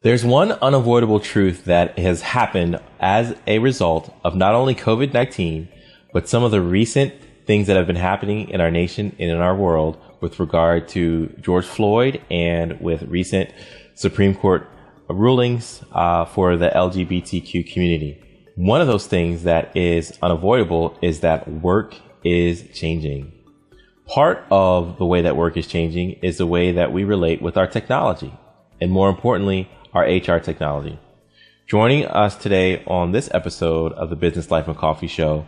There's one unavoidable truth that has happened as a result of not only COVID-19, but some of the recent things that have been happening in our nation and in our world with regard to George Floyd and with recent Supreme Court rulings for the LGBTQ community. One of those things that is unavoidable is that work is changing. Part of the way that work is changing is the way that we relate with our technology, and more importantly, our HR technology. Joining us today on this episode of the Business Life and Coffee Show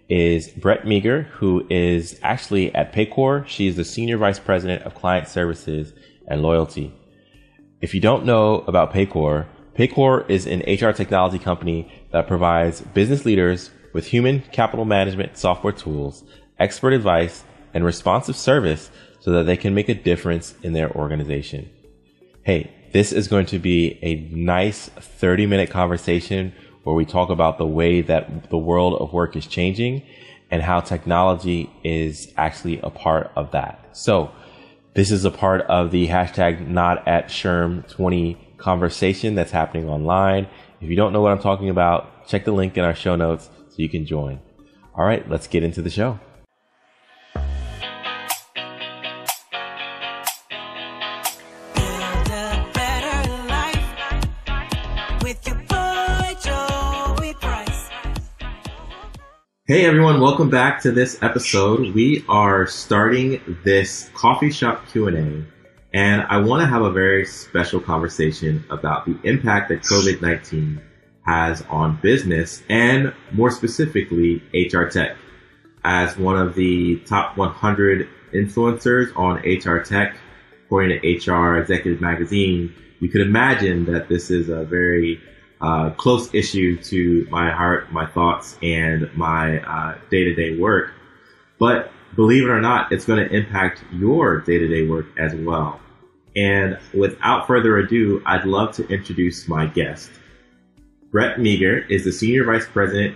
is Brett Meager, who is actually at Paycor. She is the Senior Vice President of Client Services and Loyalty. If you don't know about Paycor, Paycor is an HR technology company that provides business leaders with human capital management software tools, expert advice, and responsive service so that they can make a difference in their organization. Hey, this is going to be a nice 30-minute conversation where we talk about the way that the world of work is changing and how technology is actually a part of that. So this is a part of the hashtag not at SHRM20 conversation that's happening online. If you don't know what I'm talking about, check the link in our show notes so you can join. All right, let's get into the show. Hey everyone, welcome back to this episode. We are starting this coffee shop Q&A, and I want to have a very special conversation about the impact that COVID-19 has on business and more specifically HR tech. As one of the top 100 influencers on HR tech, according to HR Executive Magazine, you could imagine that this is a very close issue to my heart, my thoughts, and my day-to-day work. But believe it or not, it's going to impact your day-to-day work as well. And without further ado, I'd love to introduce my guest. Brett Meager is the Senior Vice President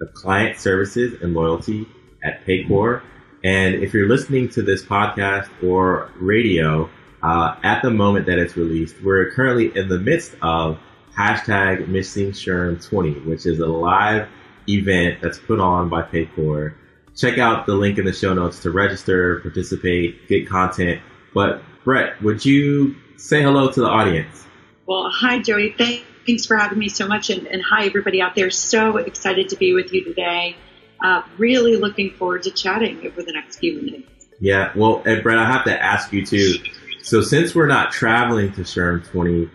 of Client Services and Loyalty at Paycor. And if you're listening to this podcast or radio, at the moment that it's released, we're currently in the midst of hashtag Missing SHRM20, which is a live event that's put on by Paycor. Check out the link in the show notes to register, participate, get content. But Brett, would you say hello to the audience? Well, hi, Joey. Thanks for having me so much. And hi, everybody out there. So excited to be with you today. Really looking forward to chatting over the next few minutes. Yeah, well, and Brett, I have to ask you too. So since we're not traveling to SHRM20,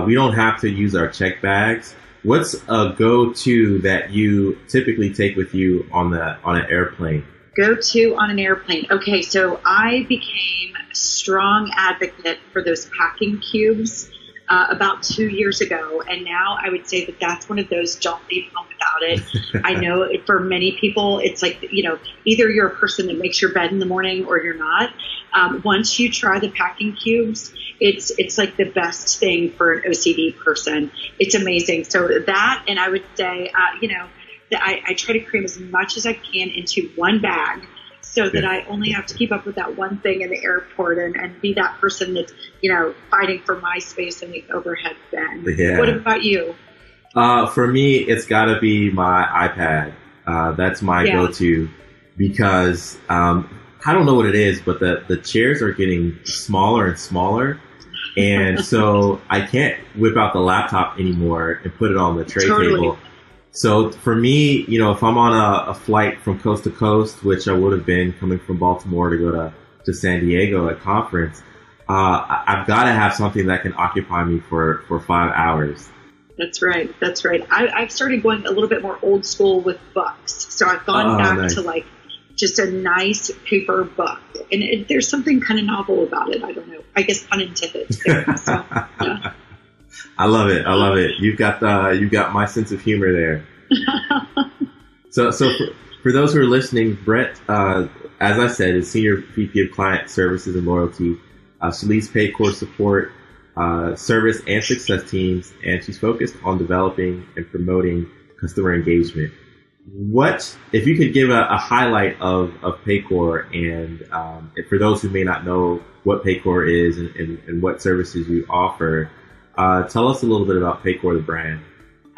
we don't have to use our check bags. What's a go-to that you typically take with you on an airplane? Go-to on an airplane. Okay, so I became a strong advocate for those packing cubes about 2 years ago, and now I would say that that's one of those don't leave home without it. I know for many people, it's like, either you're a person that makes your bed in the morning or you're not. Once you try the packing cubes, it's like the best thing for an OCD person. It's amazing. So that, and I would say, that I try to cram as much as I can into one bag so that I only have to keep up with that one thing in the airport and be that person that's, fighting for my space in the overhead bin. Yeah. What about you? For me, it's got to be my iPad. That's my go-to because I don't know what it is, but the chairs are getting smaller and smaller. And so I can't whip out the laptop anymore and put it on the tray table. So for me, if I'm on a flight from coast to coast, which I would have been coming from Baltimore to go to San Diego at conference, I've got to have something that can occupy me for 5 hours. That's right. That's right. I've started going a little bit more old school with books. So I've gone back to just a nice paper book. And there's something kind of novel about it. I don't know. I guess pun intended. There. So, yeah. I love it. I love it. You've got my sense of humor there. So for those who are listening, Brett, as I said, is Senior VP of Client Services and Loyalty. She leads Paycor support, service and success teams, and she's focused on developing and promoting customer engagement. What, if you could give a highlight of Paycor and for those who may not know what Paycor is and what services you offer, Tell us a little bit about Paycore, the brand.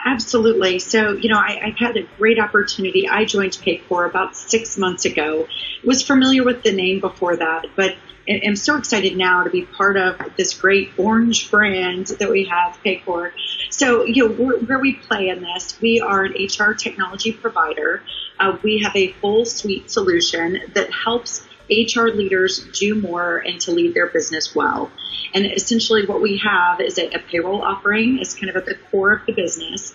Absolutely. So, I've had a great opportunity. I joined Paycor about 6 months ago. Was familiar with the name before that, but I'm so excited now to be part of this great orange brand that we have, Paycor. So, where we play in this, we are an HR technology provider. We have a full suite solution that helps HR leaders do more and to lead their business well. And essentially what we have is a payroll offering as kind of at the core of the business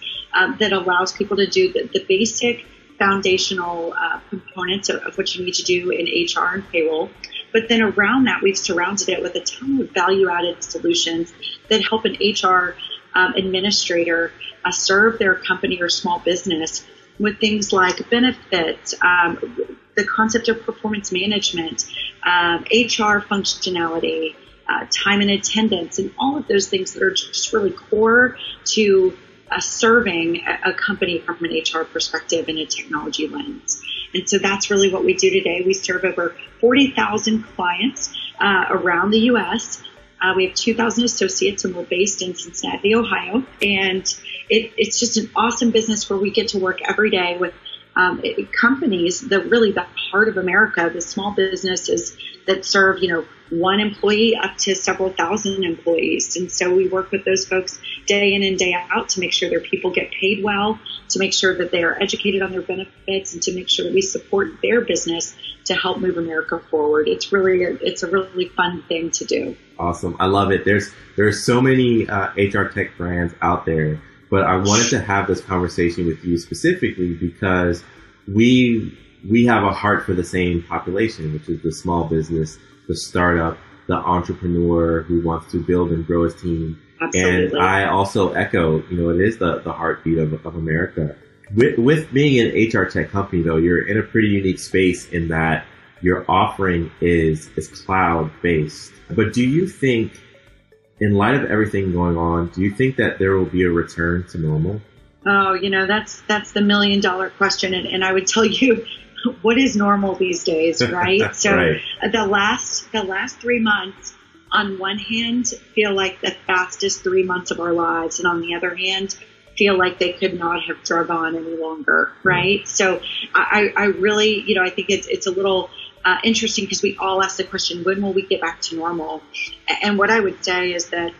that allows people to do the basic foundational components of what you need to do in HR and payroll. But then around that, we've surrounded it with a ton of value-added solutions that help an HR administrator serve their company or small business with things like benefits, the concept of performance management, HR functionality, time and attendance, and all of those things that are just really core to serving a company from an HR perspective in a technology lens. And so that's really what we do today. We serve over 40,000 clients around the U.S. We have 2,000 associates, and we're based in Cincinnati, Ohio. And it's just an awesome business where we get to work every day with companies, the heart of America, the small businesses that serve, one employee up to several thousand employees. And so we work with those folks day in and day out to make sure their people get paid well, to make sure that they are educated on their benefits, and to make sure that we support their business to help move America forward. It's a really fun thing to do. Awesome. I love it. There's so many HR tech brands out there, but I wanted to have this conversation with you specifically because we have a heart for the same population, which is the small business, the startup, the entrepreneur who wants to build and grow his team. Absolutely. And I also echo, it is the heartbeat of America. With being an HR tech company, though, you're in a pretty unique space in that your offering is cloud based. But do you think, in light of everything going on, do you think that there will be a return to normal? Oh, that's the $1 million question. And I would tell you, what is normal these days, right? So right. The last 3 months, on one hand, feel like the fastest 3 months of our lives. And on the other hand, feel like they could not have drug on any longer, right? Mm-hmm. So I really, I think it's a little interesting because we all ask the question, when will we get back to normal? And what I would say is that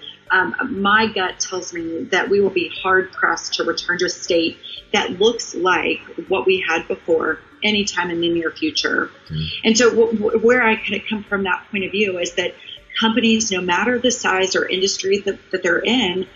my gut tells me that we will be hard pressed to return to a state that looks like what we had before anytime in the near future. Mm-hmm. And so where I kind of come from that point of view is that companies, no matter the size or industry that they're in,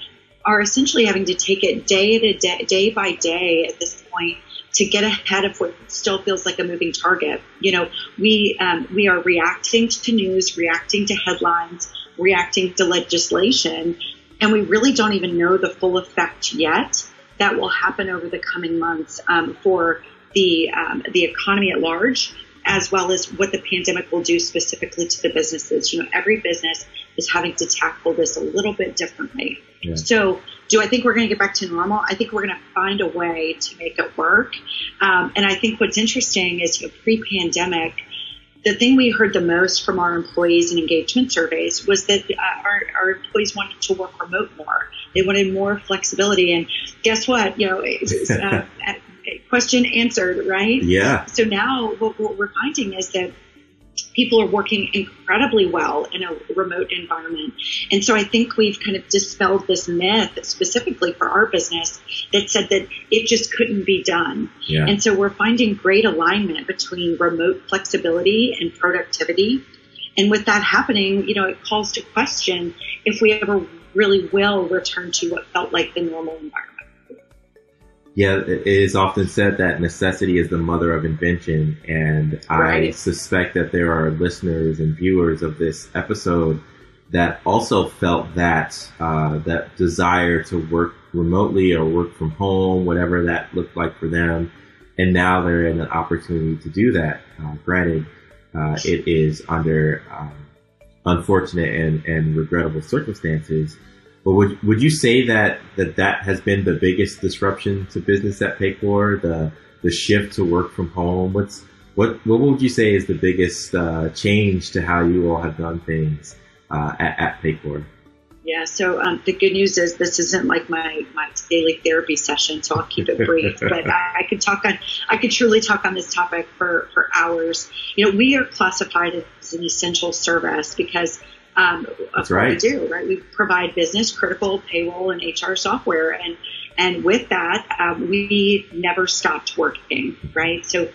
are essentially having to take it day by day at this point to get ahead of what still feels like a moving target. We are reacting to news, reacting to headlines, reacting to legislation, and we really don't even know the full effect yet that will happen over the coming months for the economy at large, as well as what the pandemic will do specifically to the businesses. Every business is having to tackle this a little bit differently. Yeah. So do I think we're going to get back to normal? I think we're going to find a way to make it work. And I think what's interesting is pre-pandemic, the thing we heard the most from our employees in engagement surveys was that our employees wanted to work remote more. They wanted more flexibility. And guess what? Question answered, right? Yeah. So now what we're finding is that people are working incredibly well in a remote environment. And so I think we've kind of dispelled this myth specifically for our business that said that it just couldn't be done. Yeah. And so we're finding great alignment between remote flexibility and productivity. And with that happening, it calls to question if we ever really will return to what felt like the normal environment. Yeah, it is often said that necessity is the mother of invention, and right. I suspect that there are listeners and viewers of this episode that also felt that that desire to work remotely or work from home, whatever that looked like for them, and now they're in an opportunity to do that. Granted, it is under unfortunate and regrettable circumstances. But would you say that has been the biggest disruption to business at Paycor, the shift to work from home? What would you say is the biggest change to how you all have done things at Paycor? Yeah. So the good news is this isn't like my daily therapy session, so I'll keep it brief. But I could truly talk on this topic for hours. We are classified as an essential service because of what we do, right? We provide business critical payroll and HR software, and with that, we never stopped working, right? So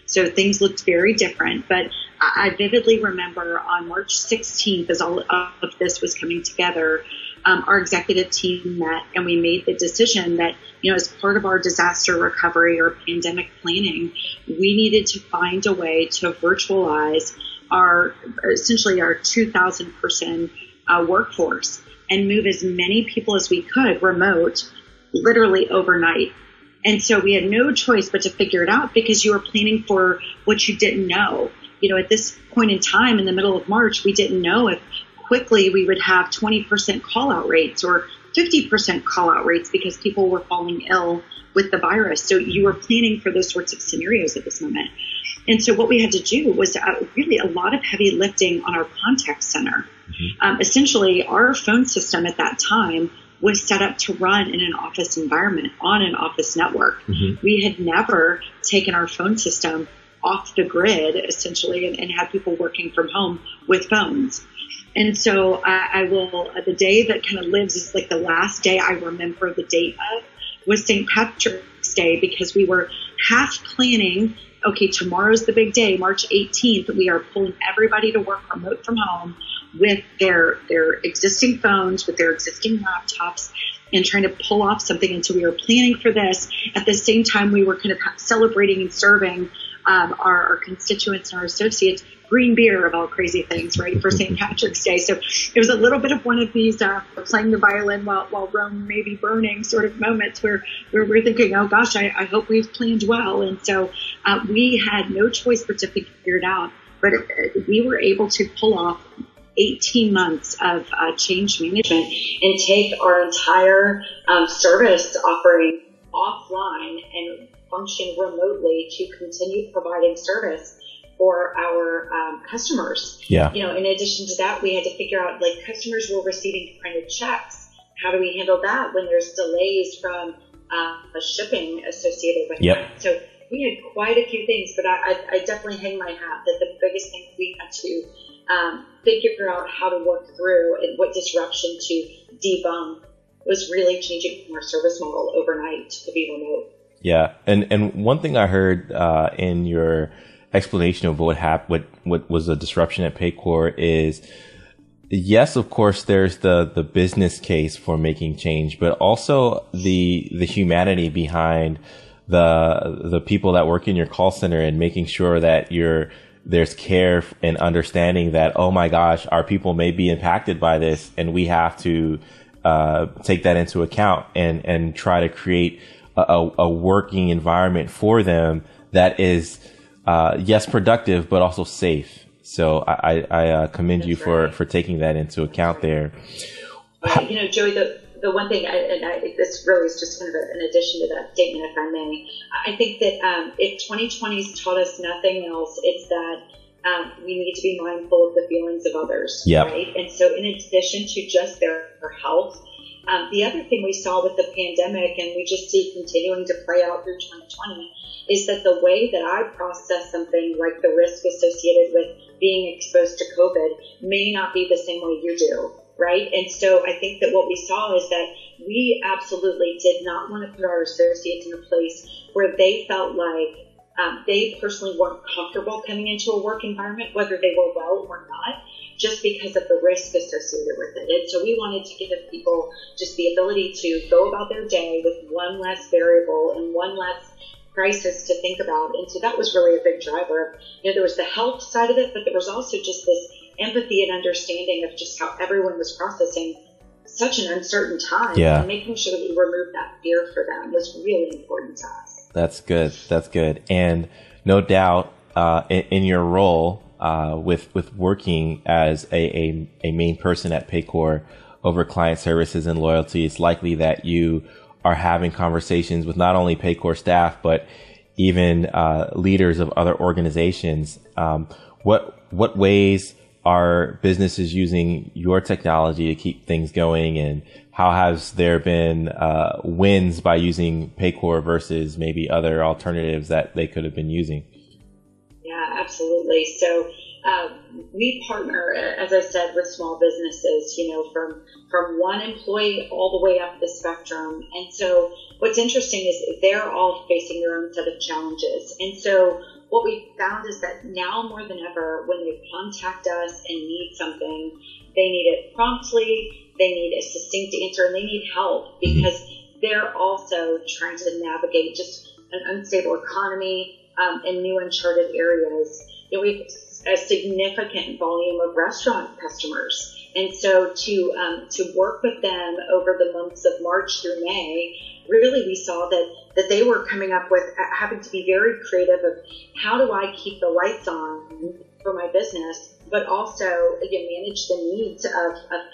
things looked very different, but I vividly remember on March 16th, as all of this was coming together, our executive team met and we made the decision that, as part of our disaster recovery or pandemic planning, we needed to find a way to virtualize essentially our 2,000 person workforce and move as many people as we could remote literally overnight. And so we had no choice but to figure it out because you were planning for what you didn't know. At this point in time, in the middle of March, we didn't know if quickly we would have 20% call out rates or 50% call out rates because people were falling ill with the virus. So you were planning for those sorts of scenarios at this moment. And so what we had to do was really a lot of heavy lifting on our contact center. Mm-hmm. Essentially, our phone system at that time was set up to run in an office environment on an office network. Mm-hmm. We had never taken our phone system off the grid, essentially, and had people working from home with phones. And so the day that kind of lives is like the last day I remember the date of was St. Patrick's Day, because we were half planning, okay, tomorrow's the big day, March 18th, we are pulling everybody to work remote from home with their existing phones, with their existing laptops, and trying to pull off something. And so we were planning for this. At the same time, we were kind of celebrating and serving our constituents and our associates green beer of all crazy things, right, for St. Patrick's Day. So it was a little bit of one of these playing the violin while Rome may be burning sort of moments where we're thinking, oh gosh, I hope we've planned well. And so we had no choice but to figure it out. But we were able to pull off 18 months of change management and take our entire service offering offline and function remotely to continue providing service for our customers. Yeah. In addition to that, we had to figure out, like, customers were receiving printed checks. How do we handle that when there's delays from shipping associated with that? So we had quite a few things, but I definitely hang my hat that the biggest thing we had to figure out how to work through and what disruption to debunk was really changing our service model overnight to be remote. Yeah. And one thing I heard in your explanation of what was a disruption at Paycor is, yes, of course, there's the business case for making change, but also the humanity behind the people that work in your call center and making sure that there's care and understanding that, oh my gosh, our people may be impacted by this, and we have to take that into account and try to create a working environment for them that is, yes, productive, but also safe. So I commend you for taking that into account there. Joey, the one thing, this really is just kind of an addition to that statement, if I may. I think that if 2020's taught us nothing else, it's that we need to be mindful of the feelings of others, right? And so in addition to just their health, the other thing we saw with the pandemic, and we just see continuing to play out through 2020, is that the way that I process something like the risk associated with being exposed to COVID may not be the same way you do, right? And so I think that what we saw is that we absolutely did not want to put our associates in a place where they felt like they personally weren't comfortable coming into a work environment, whether they were well or not, just because of the risk associated with it. And so we wanted to give people just the ability to go about their day with one less variable and one less crisis to think about. And so that was really a big driver. There was the health side of it, but there was also just this empathy and understanding of just how everyone was processing such an uncertain time. And making sure that we removed that fear for them was really important to us. That's good. That's good. And no doubt, in your role, with working as a main person at Paycor over client services and loyalty, it's likely that you are having conversations with not only Paycor staff, but even leaders of other organizations. What ways are businesses using your technology to keep things going, and how has there been wins by using Paycor versus maybe other alternatives that they could have been using? Yeah, absolutely. So we partner, as I said, with small businesses, from one employee all the way up the spectrum. And so what's interesting is they're all facing their own set of challenges. And so what we found is that now more than ever, when they contact us and need something, they need it promptly, they need a succinct answer, and they need help because they're also trying to navigate just an unstable economy in new uncharted areas. We have a significant volume of restaurant customers. And so to work with them over the months of March through May, really we saw that they were coming up with having to be very creative of how do I keep the lights on for my business, but also manage the needs of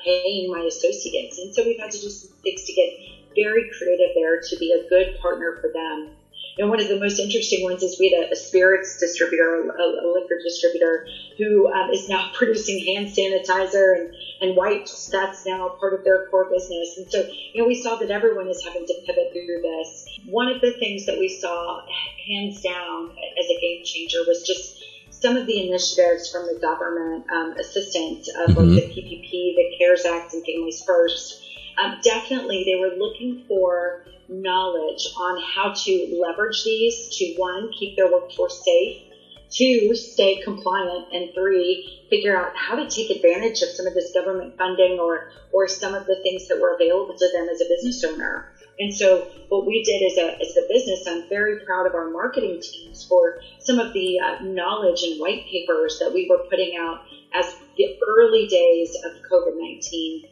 paying my associates. And so we've had to do some things to get very creative there to be a good partner for them. And one of the most interesting ones is we had a spirits distributor, a liquor distributor, who is now producing hand sanitizer and wipes. That's now part of their core business. And so, we saw that everyone is having to pivot through this. One of the things that we saw, hands down, as a game changer was just some of the initiatives from the government assistance of like the PPP, the CARES Act, and Families First. Definitely, they were looking for knowledge on how to leverage these to, one, keep their workforce safe, two, stay compliant, and three, figure out how to take advantage of some of this government funding or some of the things that were available to them as a business owner. And so what we did as a business, I'm very proud of our marketing teams for some of the knowledge and white papers that we were putting out as the early days of COVID-19,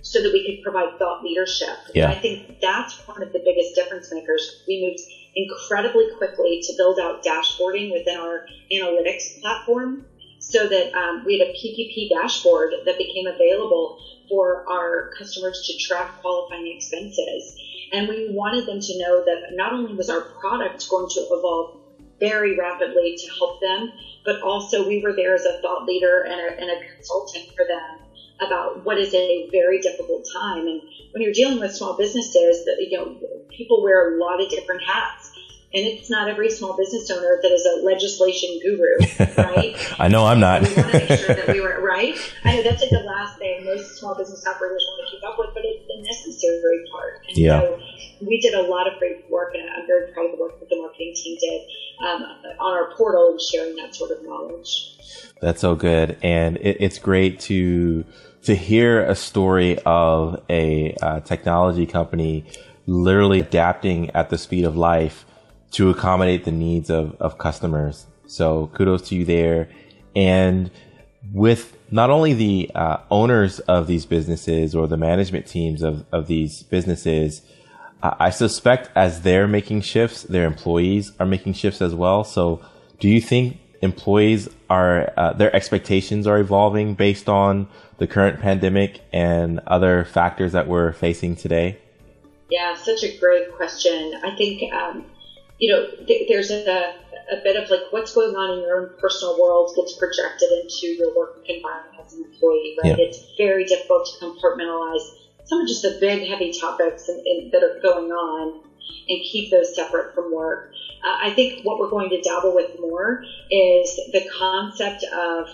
so that we could provide thought leadership. Yeah. And I think that's one of the biggest difference makers. We moved incredibly quickly to build out dashboarding within our analytics platform so that we had a PPP dashboard that became available for our customers to track qualifying expenses. And we wanted them to know that not only was our product going to evolve very rapidly to help them, but also we were there as a thought leader and a consultant for them about what is a very difficult time. And when you're dealing with small businesses, people wear a lot of different hats. And it's not every small business owner that is a legislation guru, right? I know I'm not. We want to make sure that we were right. I know that's like the last thing most small business operators want to keep up with, but it's the necessary part. And so we did a lot of great work, and I'm very proud of the work that the marketing team did on our portal and sharing that sort of knowledge. That's so good. And it's great to hear a story of a technology company literally adapting at the speed of life to accommodate the needs of customers. So kudos to you there. And with not only the owners of these businesses or the management teams of these businesses, I suspect as they're making shifts, their employees are making shifts as well. So do you think employees their expectations are evolving based on the current pandemic and other factors that we're facing today? Yeah, such a great question. I think, there's a bit of like what's going on in your own personal world gets projected into your work environment as an employee, right? Yeah. It's very difficult to compartmentalize some of just the big, heavy topics that are going on and keep those separate from work. I think what we're going to dabble with more is the concept of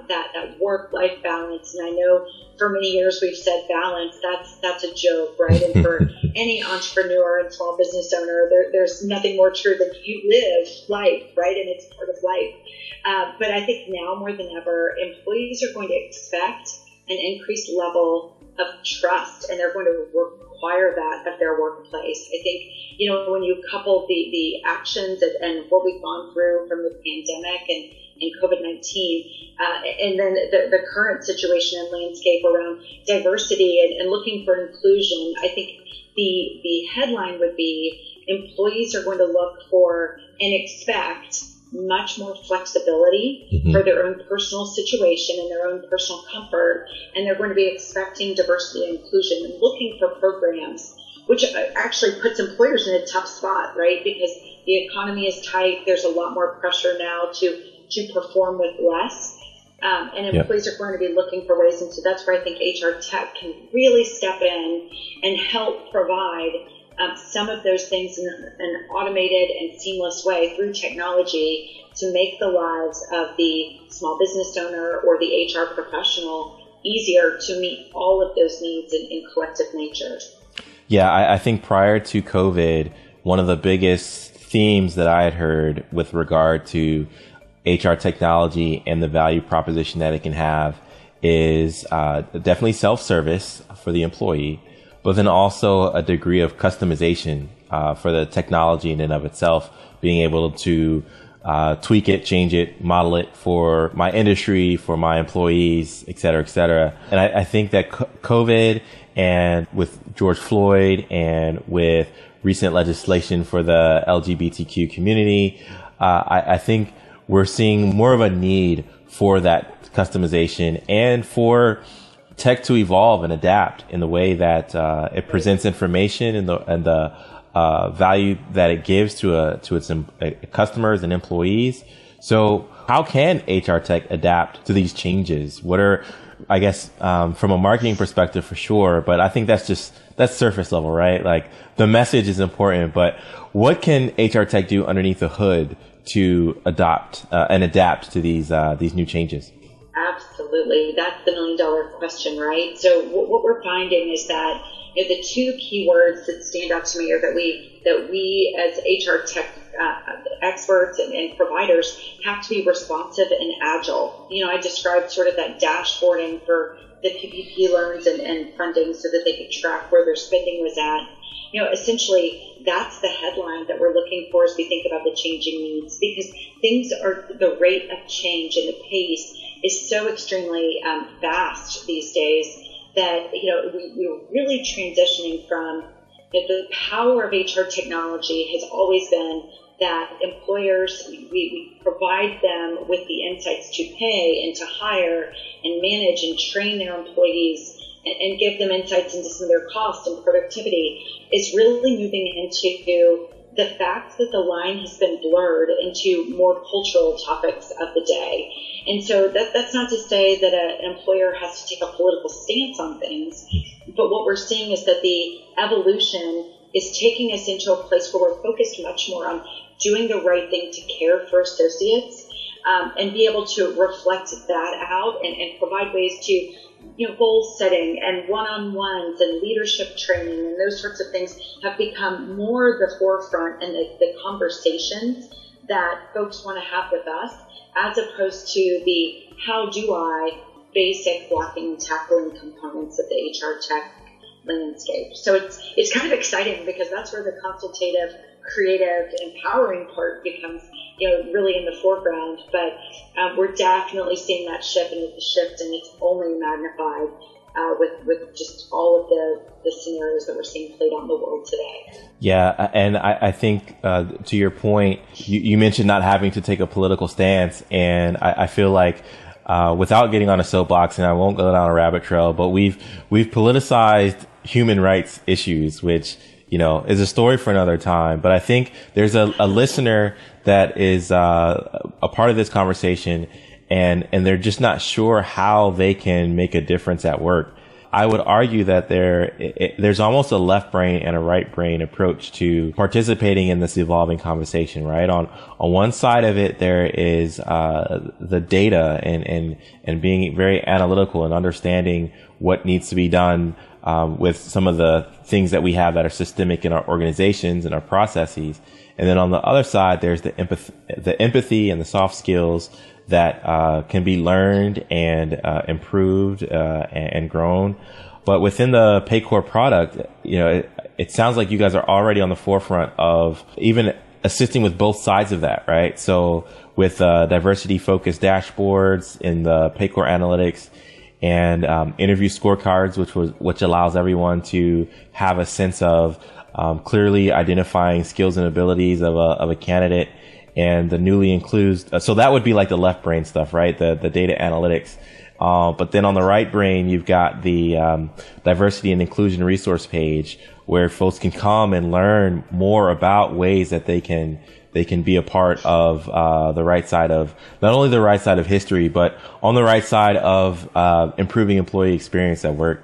that work-life balance. And I know for many years we've said balance, that's a joke, right? And for any entrepreneur and small business owner, there's nothing more true than you live life, right? And it's part of life. But I think now more than ever, employees are going to expect an increased level of trust, and they're going to require that of their workplace. I think, when you couple the actions and what we've gone through from the pandemic and COVID-19, and then the current situation and landscape around diversity and looking for inclusion, I think the headline would be employees are going to look for and expect much more flexibility for their own personal situation and their own personal comfort, and they're going to be expecting diversity and inclusion and looking for programs, which actually puts employers in a tough spot, right? Because the economy is tight. There's a lot more pressure now to perform with less. And employees are going to be looking for ways. And so that's where I think HR tech can really step in and help provide some of those things in an automated and seamless way through technology to make the lives of the small business owner or the HR professional easier to meet all of those needs in collective nature. Yeah, I think prior to COVID, one of the biggest themes that I had heard with regard to HR technology and the value proposition that it can have is definitely self-service for the employee, but then also a degree of customization for the technology in and of itself, being able to tweak it, change it, model it for my industry, for my employees, et cetera, et cetera. And I think that COVID and with George Floyd and with recent legislation for the LGBTQ community, I think we're seeing more of a need for that customization and for tech to evolve and adapt in the way that it presents information and the value that it gives to its customers and employees. So how can HR tech adapt to these changes? What are, I guess, from a marketing perspective for sure, but I think that's surface level, right? Like the message is important, but what can HR tech do underneath the hood to adopt and adapt to these new changes? Absolutely. That's the $1 million question, right? So what we're finding is that the two keywords that stand out to me are that we as HR tech experts and providers have to be responsive and agile. I described sort of that dashboarding for the PPP loans and funding so that they could track where their spending was at. Essentially, that's the headline that we're looking for as we think about the changing needs, because the rate of change and the pace is so extremely fast these days that, we're really transitioning from the power of HR technology has always been that employers, we provide them with the insights to pay and to hire and manage and train their employees and give them insights into some of their costs and productivity, is really moving into the fact that the line has been blurred into more cultural topics of the day. And so that's not to say that an employer has to take a political stance on things, but what we're seeing is that the evolution is taking us into a place where we're focused much more on doing the right thing to care for associates, and be able to reflect that out and provide ways to goal setting and one-on-ones and leadership training and those sorts of things have become more the forefront and the conversations that folks want to have with us, as opposed to the how do I basic blocking and tackling components of the HR tech landscape. So it's kind of exciting because that's where the consultative, creative, empowering part becomes really in the foreground. But we're definitely seeing that shift, and it's only magnified with just all of the scenarios that we're seeing played out in the world today. Yeah, and I think to your point, you mentioned not having to take a political stance, and I feel like without getting on a soapbox, and I won't go down a rabbit trail, but we've politicized human rights issues, which is a story for another time. But I think there's a listener that is a part of this conversation, and they're just not sure how they can make a difference at work. I would argue that there's almost a left brain and a right brain approach to participating in this evolving conversation, right? On one side of it, there is the data and being very analytical and understanding what needs to be done with some of the things that we have that are systemic in our organizations and our processes. And then on the other side, there's the empathy and the soft skills that can be learned and improved and grown. But within the Paycor product, it sounds like you guys are already on the forefront of even assisting with both sides of that, right? So with diversity-focused dashboards in the Paycor analytics, and interview scorecards, which allows everyone to have a sense of clearly identifying skills and abilities of a candidate, and the newly includes. So that would be like the left brain stuff, right? The data analytics. But then on the right brain, you've got the diversity and inclusion resource page, where folks can come and learn more about ways that they can they can be a part of the right side of, not only the right side of history, but on the right side of improving employee experience at work?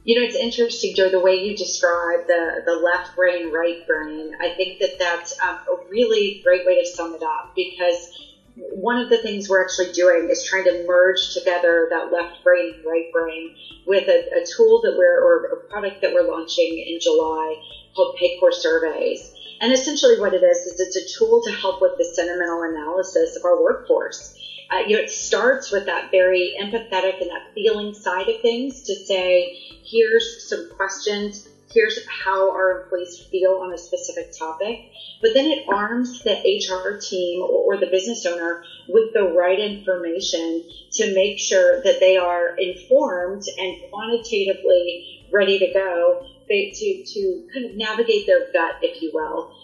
You know, it's interesting, Joe, the way you describe the left brain, right brain. I think that that's a really great way to sum it up, because one of the things we're actually doing is trying to merge together that left brain and right brain with a tool that or a product that we're launching in July called Paycor surveys. And essentially what it is it's a tool to help with the sentimental analysis of our workforce. It starts with that very empathetic and that feeling side of things to say, here's some questions, here's how our employees feel on a specific topic. But then it arms the HR team or the business owner with the right information to make sure that they are informed and quantitatively ready to go to kind of navigate their gut, if you will.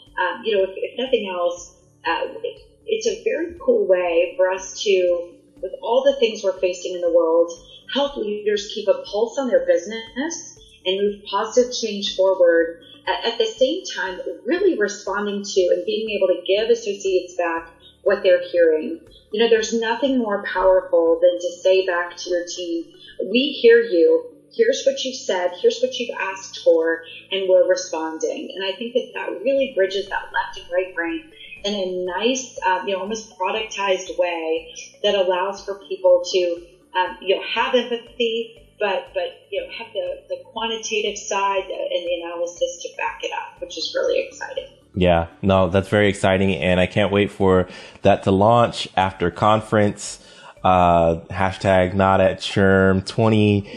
If nothing else, it's a very cool way for us to, with all the things we're facing in the world, help leaders keep a pulse on their business and move positive change forward. At the same time, really responding to and being able to give associates back what they're hearing. You know, there's nothing more powerful than to say back to your team, we hear you, here's what you said, here's what you've asked for, and we're responding. And I think that really bridges that left and right brain in a nice, almost productized way that allows for people to, have empathy, but have the quantitative side and the analysis to back it up, which is really exciting. Yeah, no, that's very exciting. And I can't wait for that to launch after conference, hashtag not at SHRM 20.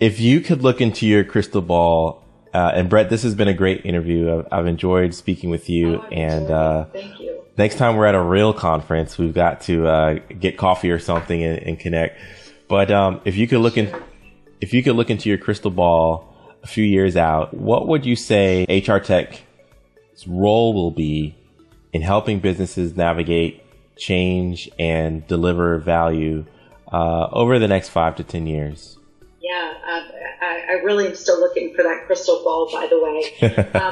If you could look into your crystal ball, and Brett, this has been a great interview. I've enjoyed speaking with you. Thank you. Next time we're at a real conference, we've got to get coffee or something and connect. But if you could look into your crystal ball a few years out, what would you say HR Tech's role will be in helping businesses navigate change and deliver value over the next 5 to 10 years? Yeah, I really am still looking for that crystal ball, by the way,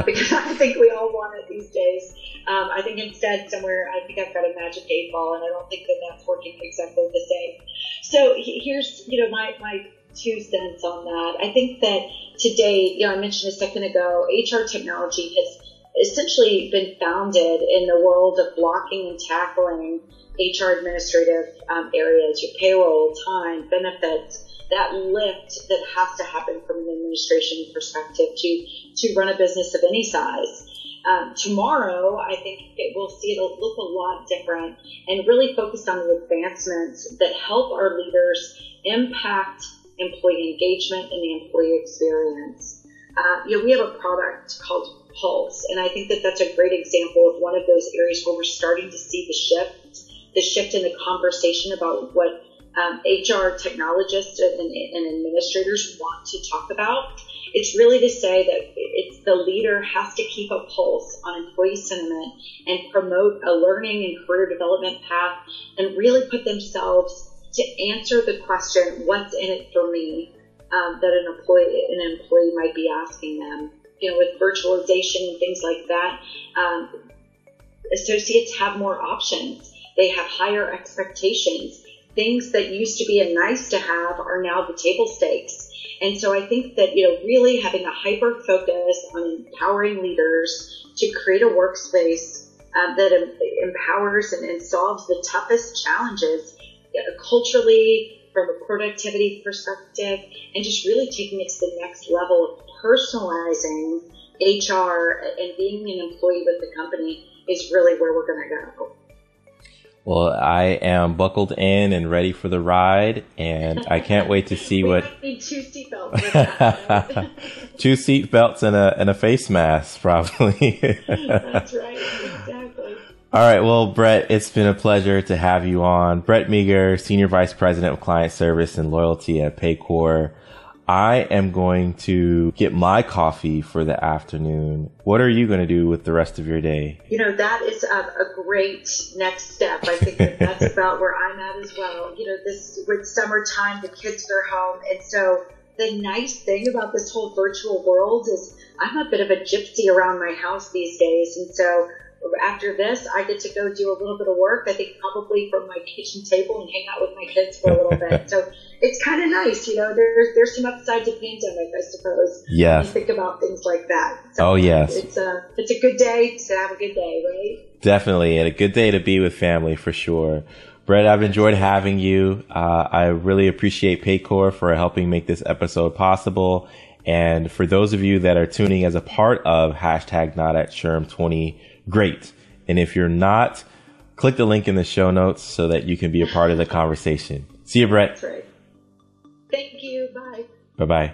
because I think we all want it these days. I think instead somewhere, I think I've got a magic 8-ball, and I don't think that that's working exactly the same. So here's, my 2 cents on that. I think that today, I mentioned a second ago, HR technology has essentially been founded in the world of blocking and tackling HR administrative areas, your payroll, time, benefits, that lift that has to happen from an administration perspective to run a business of any size. Tomorrow, I think we'll see it'll look a lot different and really focused on the advancements that help our leaders impact employee engagement and the employee experience. We have a product called Pulse, and I think that that's a great example of one of those areas where we're starting to see the shift in the conversation about what HR technologists and administrators want to talk about. It's really to say that it's the leader has to keep a pulse on employee sentiment and promote a learning and career development path and really put themselves to answer the question, what's in it for me, that an employee might be asking them. With virtualization and things like that, associates have more options. They have higher expectations. Things that used to be a nice to have are now the table stakes. And so I think that, really having a hyper focus on empowering leaders to create a workspace that empowers and solves the toughest challenges culturally, from a productivity perspective, and just really taking it to the next level of personalizing HR and being an employee with the company is really where we're going to go. Well, I am buckled in and ready for the ride, and I can't wait to see what. We need 2 seatbelts for that. 2 seatbelts and a face mask, probably. That's right, exactly. All right, well, Brett, it's been a pleasure to have you on. Brett Meager, Senior Vice President of Client Service and Loyalty at Paycor. I am going to get my coffee for the afternoon. What are you going to do with the rest of your day? That is a great next step. I think that's about where I'm at as well. This with summertime, the kids are home. And so the nice thing about this whole virtual world is I'm a bit of a gypsy around my house these days. And so after this, I get to go do a little bit of work, I think probably from my kitchen table and hang out with my kids for a little bit. So it's kind of nice, there's some upsides of pandemic, I suppose. Yes. When you think about things like that. So oh, yes. It's a good day to have a good day, right? Definitely. And a good day to be with family for sure. Brett, I've enjoyed having you. I really appreciate Paycor for helping make this episode possible. And for those of you that are tuning as a part of #NotAtSherm20, great. And if you're not, click the link in the show notes so that you can be a part of the conversation. See you, Brett. That's right. Thank you. Bye. Bye-bye.